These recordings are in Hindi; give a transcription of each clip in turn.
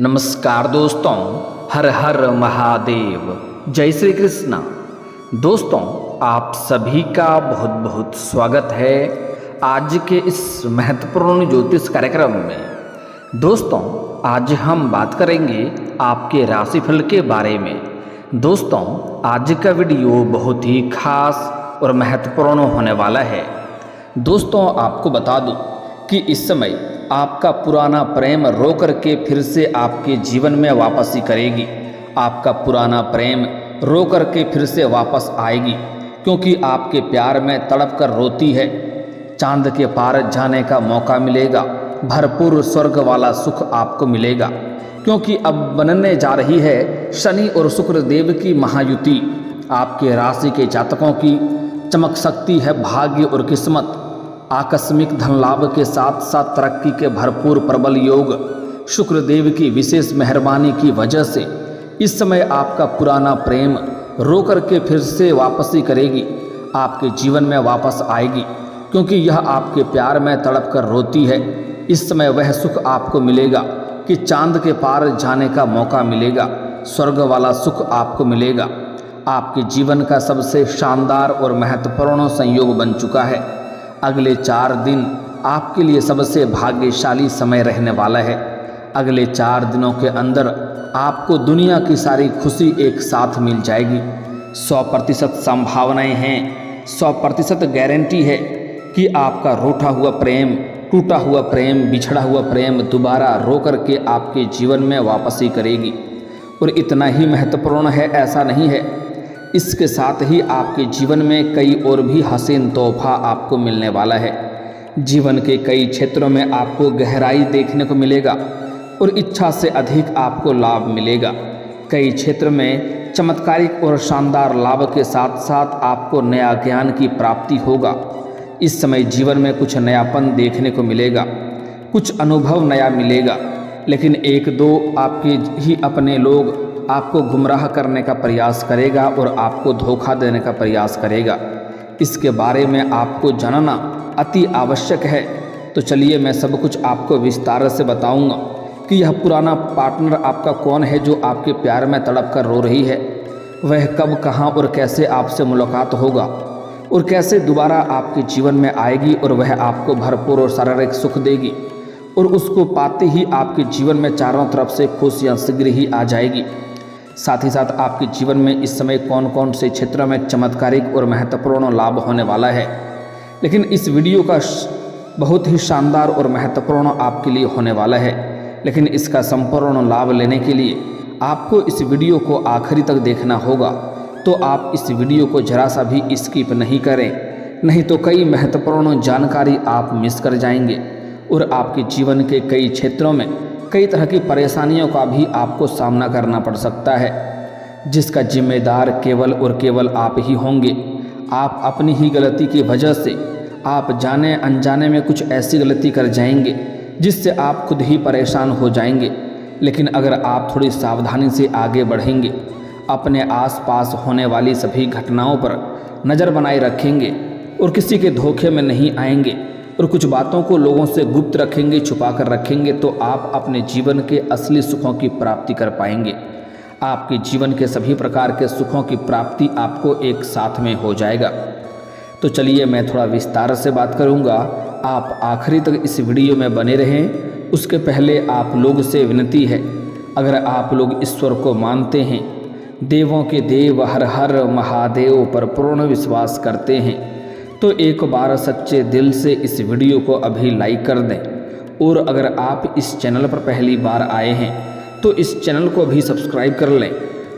नमस्कार दोस्तों, हर हर महादेव, जय श्री कृष्णा। दोस्तों, आप सभी का बहुत बहुत स्वागत है आज के इस महत्वपूर्ण ज्योतिष कार्यक्रम में। दोस्तों, आज हम बात करेंगे आपके राशिफल के बारे में। दोस्तों, आज का वीडियो बहुत ही खास और महत्वपूर्ण होने वाला है। दोस्तों, आपको बता दूं कि इस समय आपका पुराना प्रेम रो करके फिर से आपके जीवन में वापसी करेगी। आपका पुराना प्रेम रो करके फिर से वापस आएगी, क्योंकि आपके प्यार में तड़प कर रोती है। चांद के पार जाने का मौका मिलेगा, भरपूर स्वर्ग वाला सुख आपको मिलेगा, क्योंकि अब बनने जा रही है शनि और शुक्र देव की महायुति। आपके राशि के जातकों की चमक सकती है भाग्य और किस्मत। आकस्मिक धन लाभ के साथ साथ तरक्की के भरपूर प्रबल योग शुक्र देव की विशेष मेहरबानी की वजह से इस समय आपका पुराना प्रेम रो करके फिर से वापसी करेगी, आपके जीवन में वापस आएगी, क्योंकि यह आपके प्यार में तड़प कर रोती है। इस समय वह सुख आपको मिलेगा कि चांद के पार जाने का मौका मिलेगा, स्वर्ग वाला सुख आपको मिलेगा। आपके जीवन का सबसे शानदार और महत्वपूर्ण संयोग बन चुका है। अगले 4 दिन आपके लिए सबसे भाग्यशाली समय रहने वाला है। अगले 4 दिनों के अंदर आपको दुनिया की सारी खुशी एक साथ मिल जाएगी। 100% संभावनाएं हैं, 100% गारंटी है कि आपका रूठा हुआ प्रेम, टूटा हुआ प्रेम, बिछड़ा हुआ प्रेम दोबारा रो करके आपके जीवन में वापसी करेगी। और इतना ही महत्वपूर्ण है ऐसा नहीं है, इसके साथ ही आपके जीवन में कई और भी हसीन तोहफा आपको मिलने वाला है। जीवन के कई क्षेत्रों में आपको गहराई देखने को मिलेगा और इच्छा से अधिक आपको लाभ मिलेगा। कई क्षेत्र में चमत्कारिक और शानदार लाभ के साथ साथ आपको नया ज्ञान की प्राप्ति होगा। इस समय जीवन में कुछ नयापन देखने को मिलेगा, कुछ अनुभव नया मिलेगा, लेकिन 1-2 आपके ही अपने लोग आपको गुमराह करने का प्रयास करेगा और आपको धोखा देने का प्रयास करेगा। इसके बारे में आपको जानना अति आवश्यक है। तो चलिए मैं सब कुछ आपको विस्तार से बताऊंगा कि यह पुराना पार्टनर आपका कौन है जो आपके प्यार में तड़प कर रो रही है। वह कब, कहाँ और कैसे आपसे मुलाकात होगा और कैसे दोबारा आपके जीवन में आएगी और वह आपको भरपूर और शारीरिक सुख देगी, और उसको पाते ही आपके जीवन में चारों तरफ से खुशियाँ शीघ्र ही आ जाएगी। साथ ही साथ आपके जीवन में इस समय कौन कौन से क्षेत्रों में चमत्कारिक और महत्वपूर्ण लाभ होने वाला है। लेकिन इस वीडियो का बहुत ही शानदार और महत्वपूर्ण आपके लिए होने वाला है। लेकिन इसका संपूर्ण लाभ लेने के लिए आपको इस वीडियो को आखिरी तक देखना होगा। तो आप इस वीडियो को जरा सा भी स्किप नहीं करें, नहीं तो कई महत्वपूर्ण जानकारी आप मिस कर जाएंगे और आपके जीवन के कई क्षेत्रों में कई तरह की परेशानियों का भी आपको सामना करना पड़ सकता है, जिसका जिम्मेदार केवल और केवल आप ही होंगे। आप अपनी ही गलती की वजह से आप जाने अनजाने में कुछ ऐसी गलती कर जाएंगे जिससे आप खुद ही परेशान हो जाएंगे। लेकिन अगर आप थोड़ी सावधानी से आगे बढ़ेंगे, अपने आसपास होने वाली सभी घटनाओं पर नज़र बनाए रखेंगे और किसी के धोखे में नहीं आएंगे और कुछ बातों को लोगों से गुप्त रखेंगे, छुपा कर रखेंगे, तो आप अपने जीवन के असली सुखों की प्राप्ति कर पाएंगे। आपके जीवन के सभी प्रकार के सुखों की प्राप्ति आपको एक साथ में हो जाएगा। तो चलिए मैं थोड़ा विस्तार से बात करूंगा, आप आखिरी तक इस वीडियो में बने रहें। उसके पहले आप लोग से विनती है, अगर आप लोग ईश्वर को मानते हैं, देवों के देव हर हर महादेव पर पूर्ण विश्वास करते हैं, तो एक बार सच्चे दिल से इस वीडियो को अभी लाइक कर दें। और अगर आप इस चैनल पर पहली बार आए हैं तो इस चैनल को भी सब्सक्राइब कर लें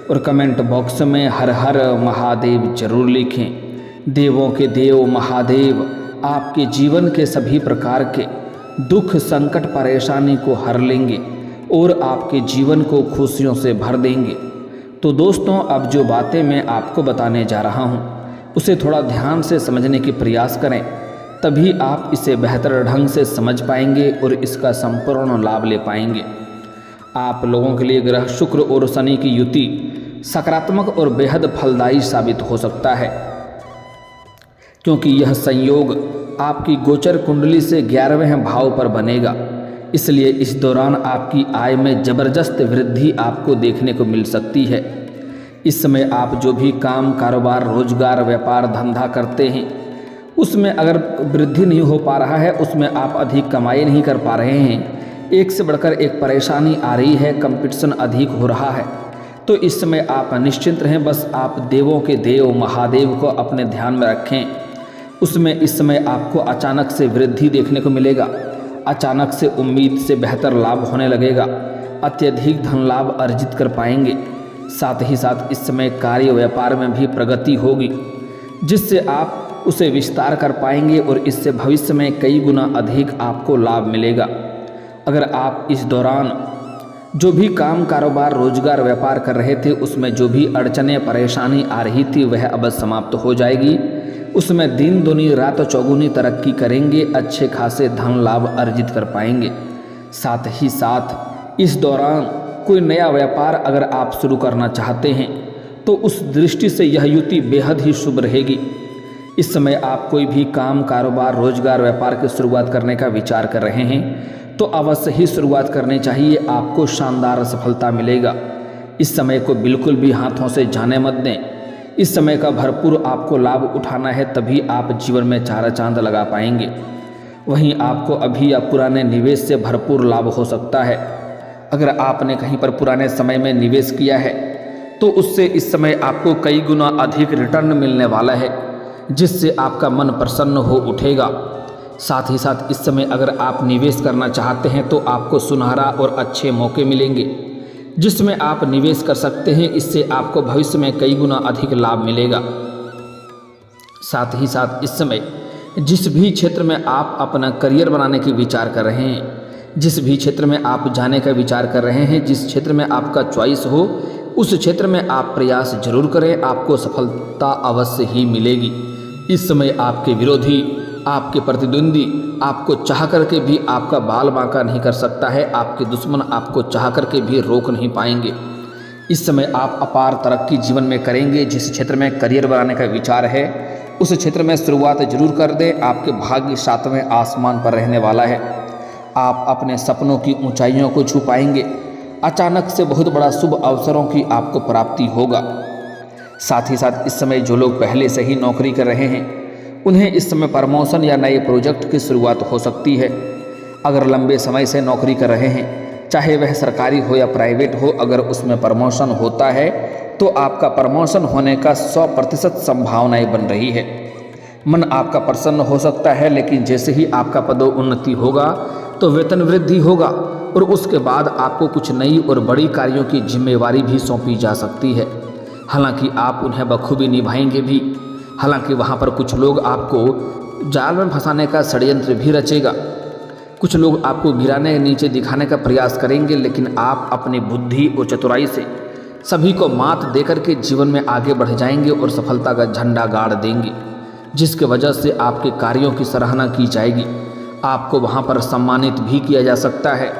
और कमेंट बॉक्स में हर हर महादेव जरूर लिखें। देवों के देव महादेव आपके जीवन के सभी प्रकार के दुख, संकट, परेशानी को हर लेंगे और आपके जीवन को खुशियों से भर देंगे। तो दोस्तों, अब जो बातें मैं आपको बताने जा रहा हूँ उसे थोड़ा ध्यान से समझने की प्रयास करें, तभी आप इसे बेहतर ढंग से समझ पाएंगे और इसका संपूर्ण लाभ ले पाएंगे। आप लोगों के लिए ग्रह शुक्र और शनि की युति सकारात्मक और बेहद फलदायी साबित हो सकता है, क्योंकि यह संयोग आपकी गोचर कुंडली से 11वें भाव पर बनेगा। इसलिए इस दौरान आपकी आय में ज़बरदस्त वृद्धि आपको देखने को मिल सकती है। इस समय आप जो भी काम, कारोबार, रोजगार, व्यापार, धंधा करते हैं उसमें अगर वृद्धि नहीं हो पा रहा है, उसमें आप अधिक कमाई नहीं कर पा रहे हैं, एक से बढ़कर एक परेशानी आ रही है, कंपटीशन अधिक हो रहा है, तो इस समय आप निश्चिंत रहें। बस आप देवों के देव महादेव को अपने ध्यान में रखें। उसमें इस समय आपको अचानक से वृद्धि देखने को मिलेगा, अचानक से उम्मीद से बेहतर लाभ होने लगेगा, अत्यधिक धन लाभ अर्जित कर पाएंगे। साथ ही साथ इस समय कार्य व्यापार में भी प्रगति होगी, जिससे आप उसे विस्तार कर पाएंगे और इससे भविष्य में कई गुना अधिक आपको लाभ मिलेगा। अगर आप इस दौरान जो भी काम, कारोबार, रोजगार, व्यापार कर रहे थे उसमें जो भी अड़चनें, परेशानी आ रही थी वह अब समाप्त हो जाएगी। उसमें दिन दूनी रात चौगुनी तरक्की करेंगे, अच्छे खासे धन लाभ अर्जित कर पाएंगे। साथ ही साथ इस दौरान कोई नया व्यापार अगर आप शुरू करना चाहते हैं तो उस दृष्टि से यह युति बेहद ही शुभ रहेगी। इस समय आप कोई भी काम, कारोबार, रोजगार, व्यापार की शुरुआत करने का विचार कर रहे हैं तो अवश्य ही शुरुआत करनी चाहिए, आपको शानदार सफलता मिलेगा। इस समय को बिल्कुल भी हाथों से जाने मत दें। इस समय का भरपूर आपको लाभ उठाना है, तभी आप जीवन में चार चांद लगा पाएंगे। वहीं आपको अभी या पुराने निवेश से भरपूर लाभ हो सकता है। अगर आपने कहीं पर पुराने समय में निवेश किया है तो उससे इस समय आपको कई गुना अधिक रिटर्न मिलने वाला है, जिससे आपका मन प्रसन्न हो उठेगा। साथ ही साथ इस समय अगर आप निवेश करना चाहते हैं तो आपको सुनहरा और अच्छे मौके मिलेंगे जिसमें आप निवेश कर सकते हैं। इससे आपको भविष्य में कई गुना अधिक लाभ मिलेगा। साथ ही साथ इस समय जिस भी क्षेत्र में आप अपना करियर बनाने की विचार कर रहे हैं, जिस भी क्षेत्र में आप जाने का विचार कर रहे हैं, जिस क्षेत्र में आपका चॉइस हो उस क्षेत्र में आप प्रयास जरूर करें, आपको सफलता अवश्य ही मिलेगी। इस समय आपके विरोधी, आपके प्रतिद्वंदी आपको चाह करके भी आपका बाल बांका नहीं कर सकता है, आपके दुश्मन आपको चाह करके भी रोक नहीं पाएंगे। इस समय आप अपार तरक्की जीवन में करेंगे। जिस क्षेत्र में करियर बनाने का विचार है उस क्षेत्र में शुरुआत जरूर कर दें, आपके भाग्य 7वें आसमान पर रहने वाला है। आप अपने सपनों की ऊंचाइयों को छू पाएंगे, अचानक से बहुत बड़ा शुभ अवसरों की आपको प्राप्ति होगा। साथ ही साथ इस समय जो लोग पहले से ही नौकरी कर रहे हैं उन्हें इस समय प्रमोशन या नए प्रोजेक्ट की शुरुआत हो सकती है। अगर लंबे समय से नौकरी कर रहे हैं, चाहे वह सरकारी हो या प्राइवेट हो, अगर उसमें प्रमोशन होता है तो आपका प्रमोशन होने का 100% संभावनाएं बन रही है। मन आपका प्रसन्न हो सकता है, लेकिन जैसे ही आपका पदोन्नति होगा तो वेतन वृद्धि होगा और उसके बाद आपको कुछ नई और बड़ी कार्यों की जिम्मेवारी भी सौंपी जा सकती है। हालांकि आप उन्हें बखूबी निभाएंगे भी। हालांकि वहाँ पर कुछ लोग आपको जाल में फंसाने का षड्यंत्र भी रचेगा, कुछ लोग आपको गिराने नीचे दिखाने का प्रयास करेंगे, लेकिन आप अपनी बुद्धि और चतुराई से सभी को मात देकर के जीवन में आगे बढ़ जाएंगे और सफलता का झंडा गाड़ देंगे, जिसके वजह से आपके कार्यों की सराहना की जाएगी। आपको वहाँ पर सम्मानित भी किया जा सकता है।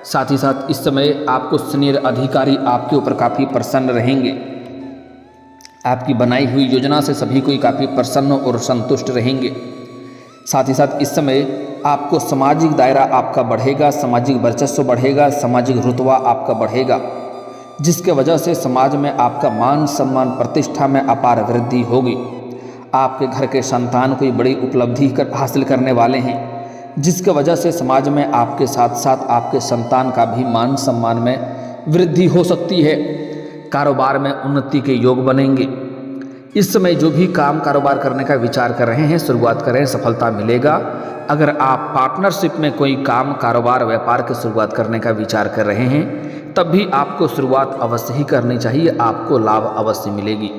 साथ ही साथ इस समय आपको सीनियर अधिकारी आपके ऊपर काफ़ी प्रसन्न रहेंगे। आपकी बनाई हुई योजना से सभी कोई काफ़ी प्रसन्न और संतुष्ट रहेंगे। साथ ही साथ इस समय आपको सामाजिक दायरा आपका बढ़ेगा, सामाजिक वर्चस्व बढ़ेगा, सामाजिक रुतबा आपका बढ़ेगा, जिसके वजह से समाज में आपका मान सम्मान प्रतिष्ठा में अपार वृद्धि होगी। आपके घर के संतान कोई बड़ी उपलब्धि हासिल करने वाले हैं, जिसके वजह से समाज में आपके साथ साथ आपके संतान का भी मान सम्मान में वृद्धि हो सकती है। कारोबार में उन्नति के योग बनेंगे। इस समय जो भी काम कारोबार करने का विचार कर रहे हैं शुरुआत करें, सफलता मिलेगा। अगर आप पार्टनरशिप में कोई काम, कारोबार, व्यापार की शुरुआत करने का विचार कर रहे हैं तब भी आपको शुरुआत अवश्य ही करनी चाहिए, आपको लाभ अवश्य मिलेगी।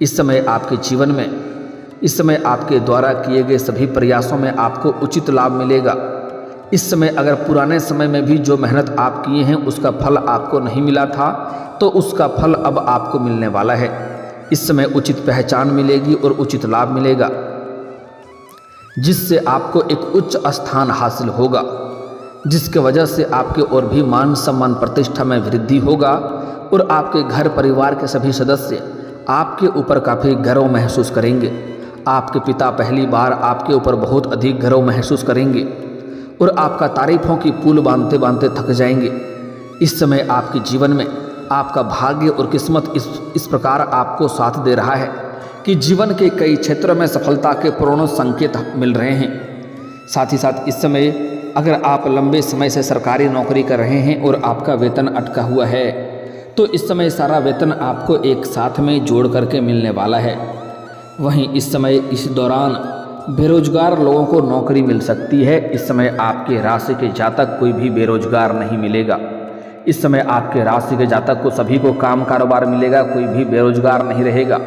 इस समय आपके जीवन में, इस समय आपके द्वारा किए गए सभी प्रयासों में आपको उचित लाभ मिलेगा। इस समय अगर पुराने समय में भी जो मेहनत आप किए हैं उसका फल आपको नहीं मिला था तो उसका फल अब आपको मिलने वाला है। इस समय उचित पहचान मिलेगी और उचित लाभ मिलेगा, जिससे आपको एक उच्च स्थान हासिल होगा, जिसके वजह से आपके और भी मान सम्मान प्रतिष्ठा में वृद्धि होगा और आपके घर परिवार के सभी सदस्य आपके ऊपर काफ़ी गर्व महसूस करेंगे। आपके पिता पहली बार आपके ऊपर बहुत अधिक गर्व महसूस करेंगे और आपका तारीफों की पुल बांधते बांधते थक जाएंगे। इस समय आपके जीवन में आपका भाग्य और किस्मत इस प्रकार आपको साथ दे रहा है कि जीवन के कई क्षेत्रों में सफलता के पूर्ण संकेत मिल रहे हैं। साथ ही साथ इस समय अगर आप लंबे समय से सरकारी नौकरी कर रहे हैं और आपका वेतन अटका हुआ है, तो इस समय सारा वेतन आपको एक साथ में जोड़ करके मिलने वाला है। वहीं इस समय इस दौरान बेरोजगार लोगों को नौकरी मिल सकती है। इस समय आपके राशि के जातक कोई भी बेरोजगार नहीं मिलेगा। इस समय आपके राशि के जातक को सभी को काम कारोबार मिलेगा, कोई भी बेरोजगार नहीं रहेगा।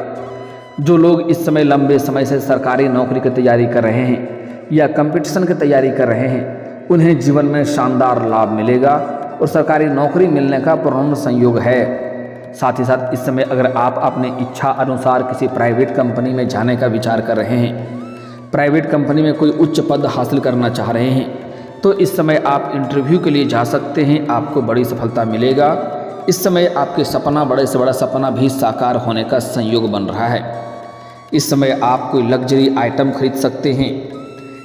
जो लोग इस समय लंबे समय से सरकारी नौकरी की तैयारी कर रहे हैं या कंपटीशन की तैयारी कर रहे हैं, उन्हें जीवन में शानदार लाभ मिलेगा और सरकारी नौकरी मिलने का पूर्ण संयोग है। साथ ही साथ इस समय अगर आप अपने इच्छा अनुसार किसी प्राइवेट कंपनी में जाने का विचार कर रहे हैं, प्राइवेट कंपनी में कोई उच्च पद हासिल करना चाह रहे हैं, तो इस समय आप इंटरव्यू के लिए जा सकते हैं, आपको बड़ी सफलता मिलेगा। इस समय आपके सपना, बड़े से बड़ा सपना भी साकार होने का संयोग बन रहा है। इस समय आप कोई लग्जरी आइटम खरीद सकते हैं।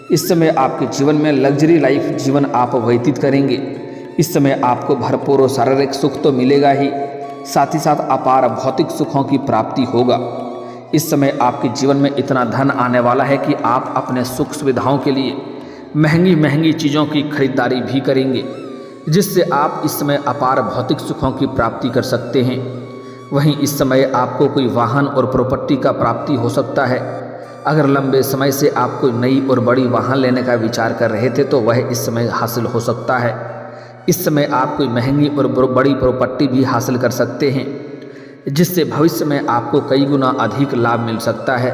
इस समय आपके जीवन में लग्जरी लाइफ जीवन आप व्यतीत करेंगे। इस समय आपको भरपूर शारीरिक सुख तो मिलेगा ही, साथ ही साथ अपार भौतिक सुखों की प्राप्ति होगा। इस समय आपके जीवन में इतना धन आने वाला है कि आप अपने सुख सुविधाओं के लिए महंगी महंगी चीज़ों की खरीदारी भी करेंगे, जिससे आप इस समय अपार भौतिक सुखों की प्राप्ति कर सकते हैं। वहीं इस समय आपको कोई वाहन और प्रॉपर्टी का प्राप्ति हो सकता है। अगर लंबे समय से आप कोई नई और बड़ी वाहन लेने का विचार कर रहे थे, तो वह इस समय हासिल हो सकता है। इस समय आप कोई महंगी और बड़ी प्रॉपर्टी भी हासिल कर सकते हैं, जिससे भविष्य में आपको कई गुना अधिक लाभ मिल सकता है।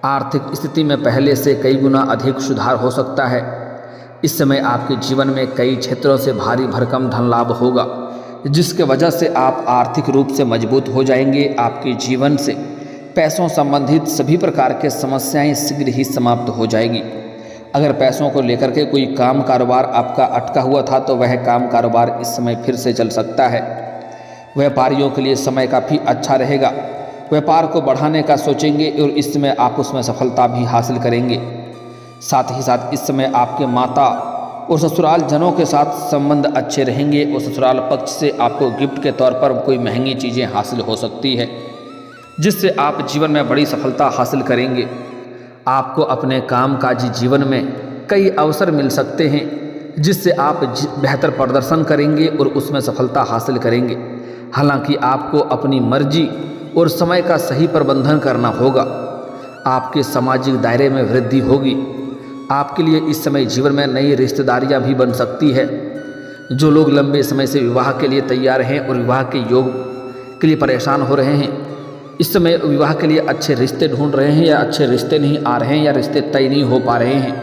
आर्थिक स्थिति में पहले से कई गुना अधिक सुधार हो सकता है। इस समय आपके जीवन में कई क्षेत्रों से भारी भरकम धन लाभ होगा, जिसके वजह से आप आर्थिक रूप से मजबूत हो जाएंगे। आपके जीवन से पैसों संबंधित सभी प्रकार के समस्याएं शीघ्र ही समाप्त हो जाएगी। अगर पैसों को लेकर के कोई काम कारोबार आपका अटका हुआ था, तो वह काम कारोबार इस समय फिर से चल सकता है। व्यापारियों के लिए समय काफ़ी अच्छा रहेगा। व्यापार को बढ़ाने का सोचेंगे और इस समय आप उसमें सफलता भी हासिल करेंगे। साथ ही साथ इस समय आपके माता और ससुराल जनों के साथ संबंध अच्छे रहेंगे और ससुराल पक्ष से आपको गिफ्ट के तौर पर कोई महंगी चीज़ें हासिल हो सकती है, जिससे आप जीवन में बड़ी सफलता हासिल करेंगे। आपको अपने कामकाजी जीवन में कई अवसर मिल सकते हैं, जिससे आप बेहतर प्रदर्शन करेंगे और उसमें सफलता हासिल करेंगे। हालांकि आपको अपनी मर्जी और समय का सही प्रबंधन करना होगा। आपके सामाजिक दायरे में वृद्धि होगी। आपके लिए इस समय जीवन में नई रिश्तेदारियां भी बन सकती है। जो लोग लंबे समय से विवाह के लिए तैयार हैं और विवाह के योग के लिए परेशान हो रहे हैं, इस समय विवाह के लिए अच्छे रिश्ते ढूंढ रहे हैं या अच्छे रिश्ते नहीं आ रहे हैं या रिश्ते तय नहीं हो पा रहे हैं,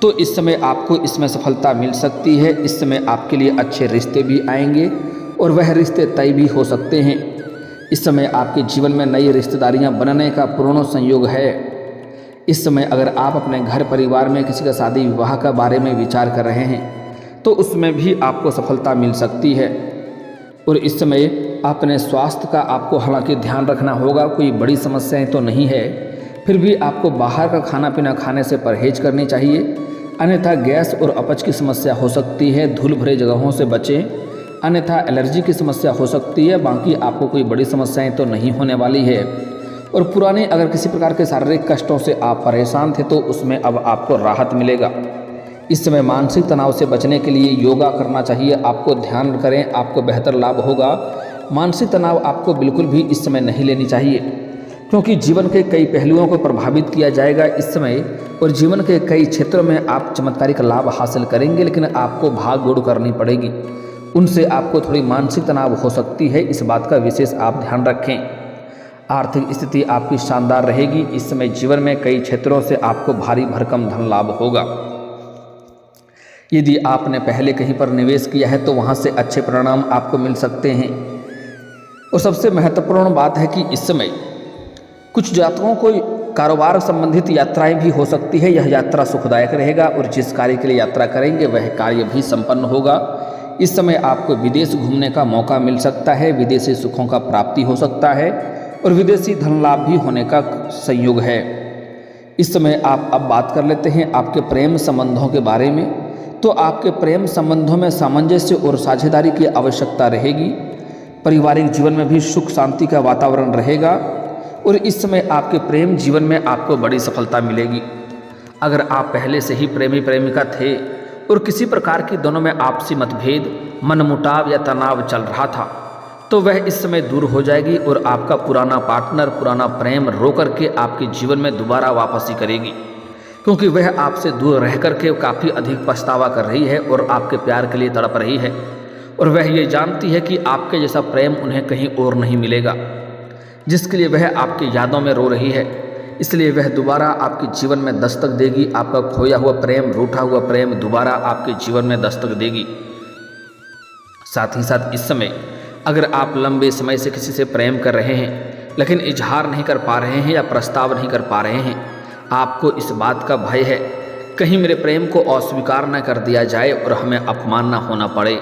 तो इस समय आपको इसमें सफलता मिल सकती है। इस समय आपके लिए अच्छे रिश्ते भी आएंगे और वह रिश्ते तय भी हो सकते हैं। इस समय आपके जीवन में नई रिश्तेदारियां बनने का पूर्ण संयोग है। इस समय अगर आप अपने घर परिवार में किसी का शादी विवाह का बारे में विचार कर रहे हैं, तो उसमें भी आपको सफलता मिल सकती है। और इस समय अपने स्वास्थ्य का आपको हालांकि ध्यान रखना होगा। कोई बड़ी समस्याएं तो नहीं है, फिर भी आपको बाहर का खाना पीना खाने से परहेज करनी चाहिए, अन्यथा गैस और अपच की समस्या हो सकती है। धूल भरे जगहों से बचें, अन्यथा एलर्जी की समस्या हो सकती है। बाकी आपको कोई बड़ी समस्याएं तो नहीं होने वाली है। और पुराने अगर किसी प्रकार के शारीरिक कष्टों से आप परेशान थे, तो उसमें अब आपको राहत मिलेगा। इस समय मानसिक तनाव से बचने के लिए योगा करना चाहिए। आपको ध्यान करें, आपको बेहतर लाभ होगा। मानसिक तनाव आपको बिल्कुल भी इस समय नहीं लेनी चाहिए, क्योंकि जीवन के कई पहलुओं को प्रभावित किया जाएगा इस समय, और जीवन के कई क्षेत्रों में आप चमत्कारिक लाभ हासिल करेंगे, लेकिन आपको भाग दौड़ करनी पड़ेगी। उनसे आपको थोड़ी मानसिक तनाव हो सकती है, इस बात का विशेष आप ध्यान रखें। आर्थिक स्थिति आपकी शानदार रहेगी। इस समय जीवन में कई क्षेत्रों से आपको भारी भरकम धन लाभ होगा। यदि आपने पहले कहीं पर निवेश किया है, तो वहाँ से अच्छे परिणाम आपको मिल सकते हैं। और सबसे महत्वपूर्ण बात है कि इस समय कुछ जातकों को कारोबार संबंधित यात्राएं भी हो सकती है। यह यात्रा सुखदायक रहेगा और जिस कार्य के लिए यात्रा करेंगे वह कार्य भी संपन्न होगा। इस समय आपको विदेश घूमने का मौका मिल सकता है, विदेशी सुखों का प्राप्ति हो सकता है और विदेशी धन लाभ भी होने का संयोग है। इस समय आप अब बात कर लेते हैं आपके प्रेम संबंधों के बारे में। तो आपके प्रेम संबंधों में सामंजस्य और साझेदारी की आवश्यकता रहेगी। पारिवारिक जीवन में भी सुख शांति का वातावरण रहेगा और इस समय आपके प्रेम जीवन में आपको बड़ी सफलता मिलेगी। अगर आप पहले से ही प्रेमी प्रेमिका थे और किसी प्रकार की दोनों में आपसी मतभेद, मनमुटाव या तनाव चल रहा था, तो वह इस समय दूर हो जाएगी और आपका पुराना पार्टनर, पुराना प्रेम रो करके आपके जीवन में दोबारा वापसी करेगी, क्योंकि वह आपसे दूर रह करके काफ़ी अधिक पछतावा कर रही है और आपके प्यार के लिए तड़प रही है और वह ये जानती है कि आपके जैसा प्रेम उन्हें कहीं और नहीं मिलेगा, जिसके लिए वह आपकी यादों में रो रही है। इसलिए वह दोबारा आपके जीवन में दस्तक देगी। आपका खोया हुआ प्रेम, रूठा हुआ प्रेम दोबारा आपके जीवन में दस्तक देगी। साथ ही साथ इस समय अगर आप लंबे समय से किसी से प्रेम कर रहे हैं लेकिन इजहार नहीं कर पा रहे हैं या प्रस्ताव नहीं कर पा रहे हैं, आपको इस बात का भय है कहीं मेरे प्रेम को अस्वीकार न कर दिया जाए और हमें अपमान न होना पड़े,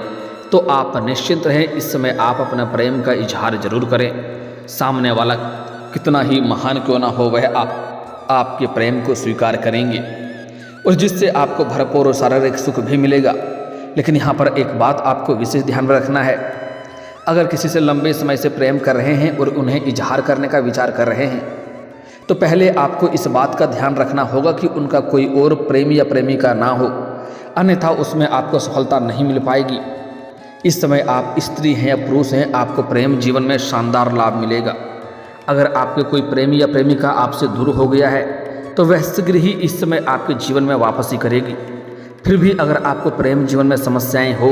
तो आप निश्चिंत रहें। इस समय आप अपना प्रेम का इजहार जरूर करें। सामने वाला कितना ही महान क्यों ना हो, वह आपके प्रेम को स्वीकार करेंगे और जिससे आपको भरपूर और शारीरिक सुख भी मिलेगा। लेकिन यहाँ पर एक बात आपको विशेष ध्यान में रखना है, अगर किसी से लंबे समय से प्रेम कर रहे हैं और उन्हें इजहार करने का विचार कर रहे हैं, तो पहले आपको इस बात का ध्यान रखना होगा कि उनका कोई और प्रेमी या प्रेमिका ना हो, अन्यथा उसमें आपको सफलता नहीं मिल पाएगी। इस समय आप स्त्री हैं या पुरुष हैं, आपको प्रेम जीवन में शानदार लाभ मिलेगा। अगर आपके कोई प्रेमी या प्रेमिका आपसे दूर हो गया है तो वह शीघ्र ही इस समय आपके जीवन में वापसी करेगी। फिर भी अगर आपको प्रेम जीवन में समस्याएं हो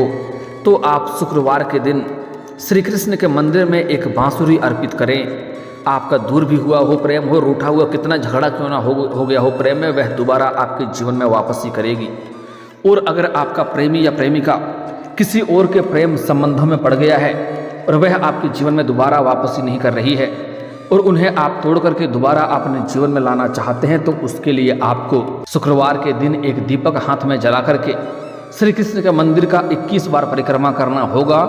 तो आप शुक्रवार के दिन श्री कृष्ण के मंदिर में एक बांसुरी अर्पित करें। आपका दूर भी हुआ हो प्रेम हो, रूठा हुआ कितना झगड़ा क्यों ना हो गया हो प्रेम में, वह दोबारा आपके जीवन में वापसी करेगी। और अगर आपका प्रेमी या प्रेमिका किसी और के प्रेम संबंधों में पड़ गया है और वह आपके जीवन में दोबारा वापसी नहीं कर रही है और उन्हें आप तोड़ करके दोबारा अपने जीवन में लाना चाहते हैं, तो उसके लिए आपको शुक्रवार के दिन एक दीपक हाथ में जला करके श्री कृष्ण के मंदिर का 21 बार परिक्रमा करना होगा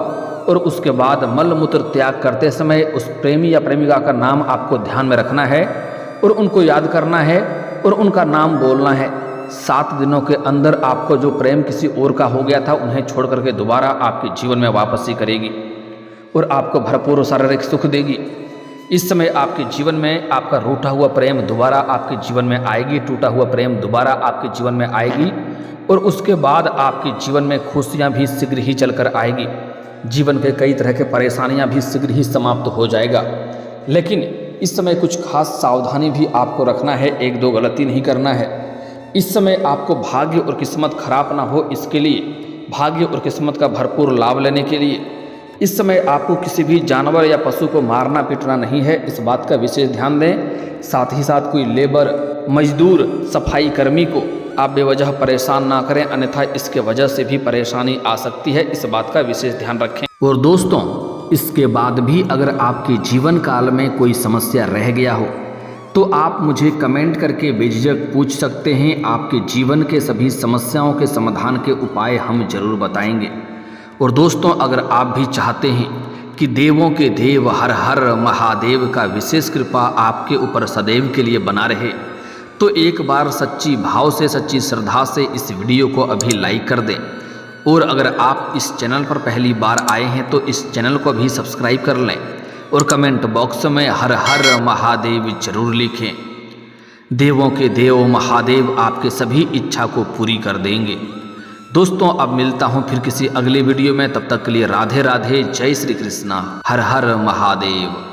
और उसके बाद मल मूत्र त्याग करते समय उस प्रेमी या प्रेमिका का नाम आपको ध्यान में रखना है और उनको याद करना है और उनका नाम बोलना है। 7 दिनों के अंदर आपको जो प्रेम किसी और का हो गया था उन्हें छोड़ करके दोबारा आपके जीवन में वापसी करेगी और आपको भरपूर शारीरिक सुख देगी। इस समय आपके जीवन में आपका रूठा हुआ प्रेम दोबारा आपके जीवन में आएगी, टूटा हुआ प्रेम दोबारा आपके जीवन में आएगी और उसके बाद आपके जीवन में खुशियां भी शीघ्र ही चलकर आएगी। जीवन के कई तरह के परेशानियां भी शीघ्र ही समाप्त हो जाएगा। लेकिन इस समय कुछ खास सावधानी भी आपको रखना है, 1-2 गलती नहीं करना है। इस समय आपको भाग्य और किस्मत खराब ना हो, इसके लिए भाग्य और किस्मत का भरपूर लाभ लेने के लिए इस समय आपको किसी भी जानवर या पशु को मारना पीटना नहीं है, इस बात का विशेष ध्यान दें। साथ ही साथ कोई लेबर, मजदूर, सफाई कर्मी को आप बेवजह परेशान ना करें, अन्यथा इसके वजह से भी परेशानी आ सकती है, इस बात का विशेष ध्यान रखें। और दोस्तों, इसके बाद भी अगर आपके जीवन काल में कोई समस्या रह गया हो तो आप मुझे कमेंट करके बेझिझक पूछ सकते हैं। आपके जीवन के सभी समस्याओं के समाधान के उपाय हम जरूर बताएंगे। और दोस्तों, अगर आप भी चाहते हैं कि देवों के देव हर हर महादेव का विशेष कृपा आपके ऊपर सदैव के लिए बना रहे, तो एक बार सच्ची भाव से, सच्ची श्रद्धा से इस वीडियो को अभी लाइक कर दें। और अगर आप इस चैनल पर पहली बार आए हैं तो इस चैनल को भी सब्सक्राइब कर लें और कमेंट बॉक्स में हर हर महादेव जरूर लिखें। देवों के देव महादेव आपके सभी इच्छा को पूरी कर देंगे। दोस्तों, अब मिलता हूँ फिर किसी अगले वीडियो में, तब तक के लिए राधे राधे, जय श्री कृष्णा, हर हर महादेव।